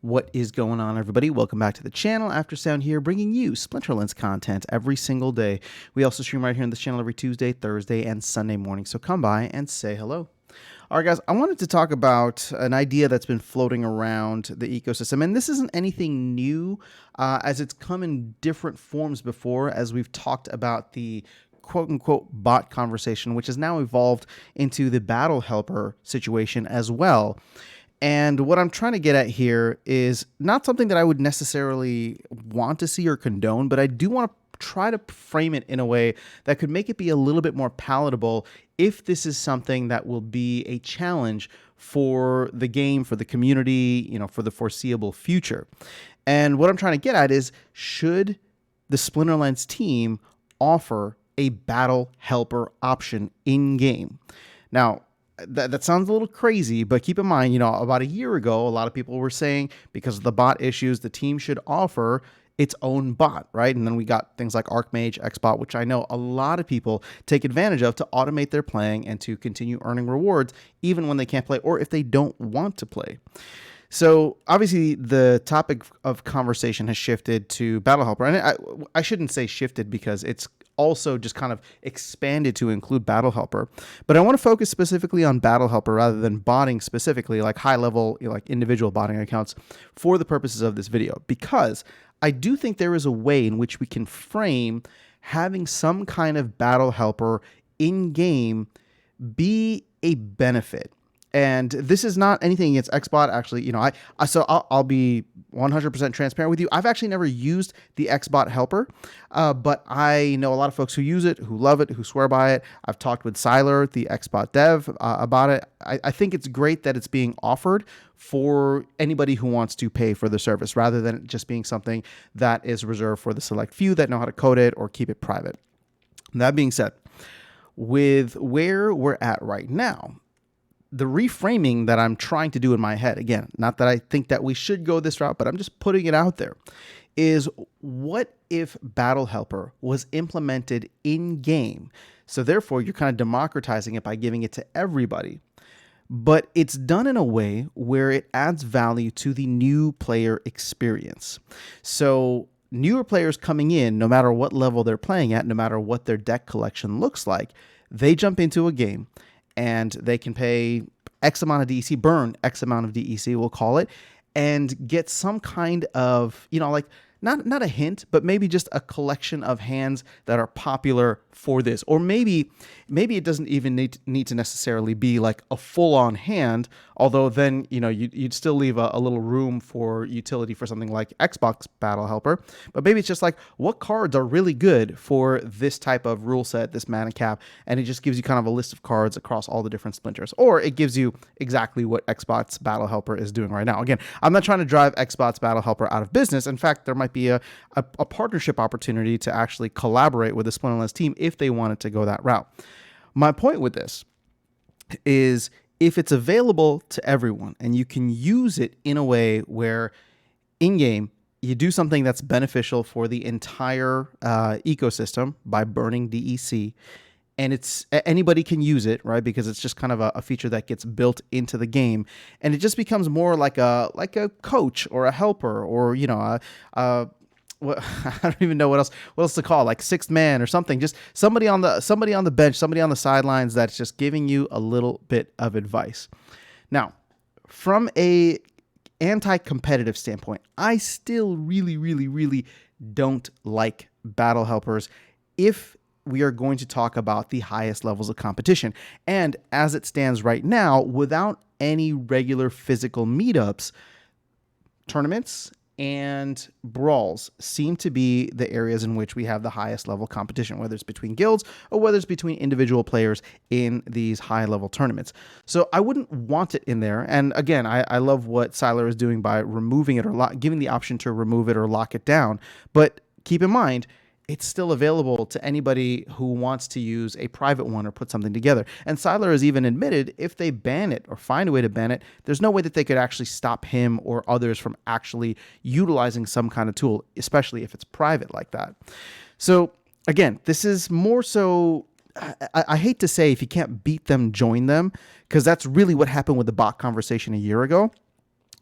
What is going on, everybody? Welcome back to the channel. Aftersound here, bringing you Splinterlands content every single day. We also stream right here on this channel every Tuesday, Thursday, and Sunday morning, so come by and say hello. All right, guys, I wanted to talk about an idea that's been floating around the ecosystem, and this isn't anything new, as it's come in different forms before, as we've talked about the quote-unquote bot conversation, which has now evolved into the battle helper situation as well. And what I'm trying to get at here is not something that I would necessarily want to see or condone, but I do want to try to frame it in a way that could make it be a little bit more palatable if this is something that will be a challenge for the game, for the community, for the foreseeable future. And what I'm trying to get at is, should the Splinterlands team offer a battle helper option in-game? Now, that sounds a little crazy, but keep in mind, about a year ago, a lot of people were saying because of the bot issues, the team should offer its own bot, right? And then we got things like Archmage, Xbot, which I know a lot of people take advantage of to automate their playing and to continue earning rewards even when they can't play or if they don't want to play. So obviously the topic of conversation has shifted to Battle Helper. And I shouldn't say shifted because it's also just kind of expanded to include Battle Helper. But I want to focus specifically on Battle Helper rather than botting specifically, like high level, like individual botting accounts for the purposes of this video, because I do think there is a way in which we can frame having some kind of Battle Helper in game be a benefit. And this is not anything against Xbot. Actually, I'll be 100% transparent with you. I've actually never used the Xbot helper, but I know a lot of folks who use it, who love it, who swear by it. I've talked with Siler, the Xbot dev, about it. I think it's great that it's being offered for anybody who wants to pay for the service, rather than it just being something that is reserved for the select few that know how to code it or keep it private. That being said, with where we're at right now, the reframing that I'm trying to do in my head, again, not that I think that we should go this route, but I'm just putting it out there, is what if Battle Helper was implemented in-game? So therefore, you're kind of democratizing it by giving it to everybody. But it's done in a way where it adds value to the new player experience. So newer players coming in, no matter what level they're playing at, no matter what their deck collection looks like, they jump into a game and they can pay X amount of DEC, burn X amount of DEC, we'll call it, and get some kind of, like not a hint, but maybe just a collection of hands that are popular for this. Or maybe it doesn't even need to necessarily be like a full-on hand, although then, you'd still leave a little room for utility for something like Xbox Battle Helper. But maybe it's just like, what cards are really good for this type of rule set, this mana cap, and it just gives you kind of a list of cards across all the different splinters. Or it gives you exactly what Xbox Battle Helper is doing right now. Again, I'm not trying to drive Xbox Battle Helper out of business. In fact, there might be a partnership opportunity to actually collaborate with the Splinterlands team if they wanted to go that route. My point with this is, if it's available to everyone and you can use it in a way where in-game you do something that's beneficial for the entire ecosystem by burning DEC, and it's anybody can use it, right? Because it's just kind of a feature that gets built into the game, and it just becomes more like a coach or a helper, or I don't even know what else to call, like sixth man or something. Just somebody on the bench, somebody on the sidelines that's just giving you a little bit of advice. Now, from a anti-competitive standpoint, I still really, really, really don't like battle helpers if we are going to talk about the highest levels of competition. And as it stands right now, without any regular physical meetups, tournaments and brawls seem to be the areas in which we have the highest level competition, whether it's between guilds or whether it's between individual players in these high level tournaments. So I wouldn't want it in there. And again, I love what Siler is doing by removing it or giving the option to remove it or lock it down. But keep in mind, it's still available to anybody who wants to use a private one or put something together. And Siler has even admitted if they ban it or find a way to ban it, there's no way that they could actually stop him or others from actually utilizing some kind of tool, especially if it's private like that. So again, this is more so, I hate to say, if you can't beat them, join them, because that's really what happened with the bot conversation a year ago.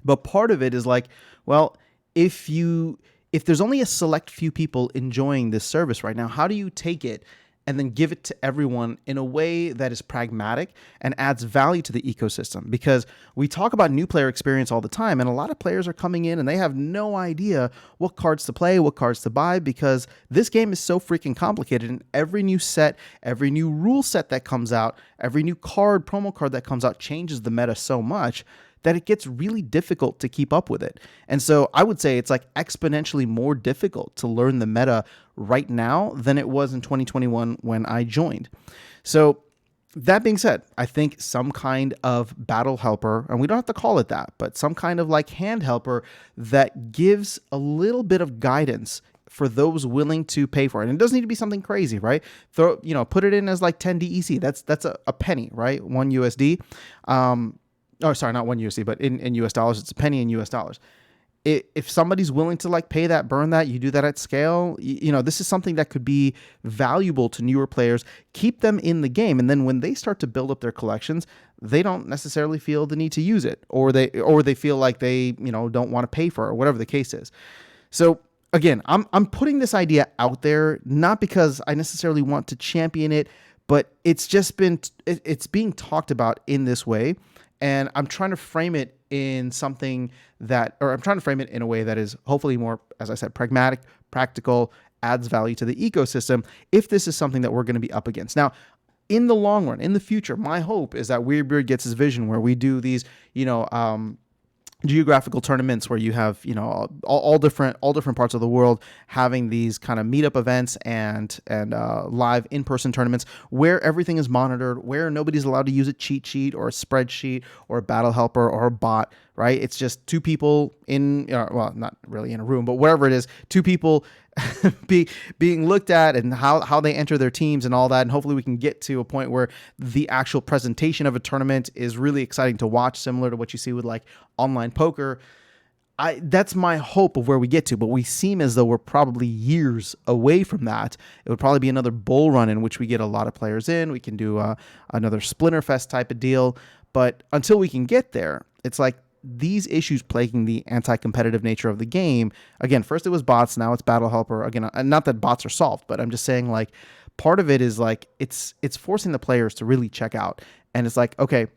But part of it is like, well, if you if there's only a select few people enjoying this service right now, how do you take it and then give it to everyone in a way that is pragmatic and adds value to the ecosystem? Because we talk about new player experience all the time, and a lot of players are coming in and they have no idea what cards to play, what cards to buy, because this game is so freaking complicated. And every new set, every new rule set that comes out, every new card, promo card that comes out changes the meta so much that it gets really difficult to keep up with it. And so I would say it's like exponentially more difficult to learn the meta right now than it was in 2021 when I joined. So that being said, I think some kind of battle helper, and we don't have to call it that, but some kind of like hand helper that gives a little bit of guidance for those willing to pay for it. And it doesn't need to be something crazy, right? Put it in as like 10 DEC. That's a penny, right? 1 USD. Oh, sorry, not 1 USD, but in US dollars, it's a penny in US dollars. If somebody's willing to like pay that, burn that, you do that at scale, this is something that could be valuable to newer players, keep them in the game. And then when they start to build up their collections, they don't necessarily feel the need to use it, or they feel like they, don't want to pay for it, or whatever the case is. So again, I'm putting this idea out there, not because I necessarily want to champion it, but it's being talked about in this way. And I'm trying to frame it in I'm trying to frame it in a way that is hopefully more, as I said, pragmatic, practical, adds value to the ecosystem, if this is something that we're going to be up against. Now, in the long run, in the future, my hope is that Weirdbeard gets his vision where we do these, geographical tournaments where you have, all different parts of the world having these kind of meetup events and live in-person tournaments where everything is monitored, where nobody's allowed to use a cheat sheet or a spreadsheet or a battle helper or a bot, right? It's just two people in, well, not really in a room, but wherever it is, two people being looked at and how they enter their teams and all that. And hopefully we can get to a point where the actual presentation of a tournament is really exciting to watch, similar to what you see with like online poker. That's my hope of where we get to, but we seem as though we're probably years away from that. It would probably be another bull run in which we get a lot of players in. We can do another Splinterfest type of deal. But until we can get there, it's like these issues plaguing the anti-competitive nature of the game. Again, first it was bots, now it's battle helper. Again, not that bots are solved, but I'm just saying like part of it is like it's forcing the players to really check out. And it's like, okay,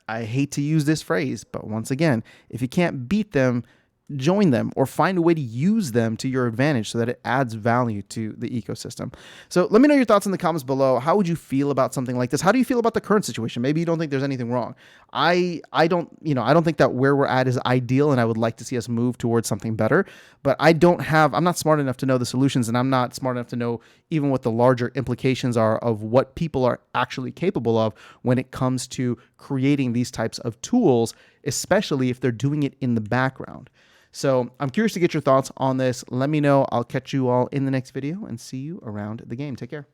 I hate to use this phrase, but once again, if you can't beat them, join them or find a way to use them to your advantage so that it adds value to the ecosystem. So let me know your thoughts in the comments below. How would you feel about something like this? How do you feel about the current situation? Maybe you don't think there's anything wrong. I don't think that where we're at is ideal, and I would like to see us move towards something better, but I'm not smart enough to know the solutions, and I'm not smart enough to know even what the larger implications are of what people are actually capable of when it comes to creating these types of tools, especially if they're doing it in the background. So I'm curious to get your thoughts on this. Let me know. I'll catch you all in the next video and see you around the game. Take care.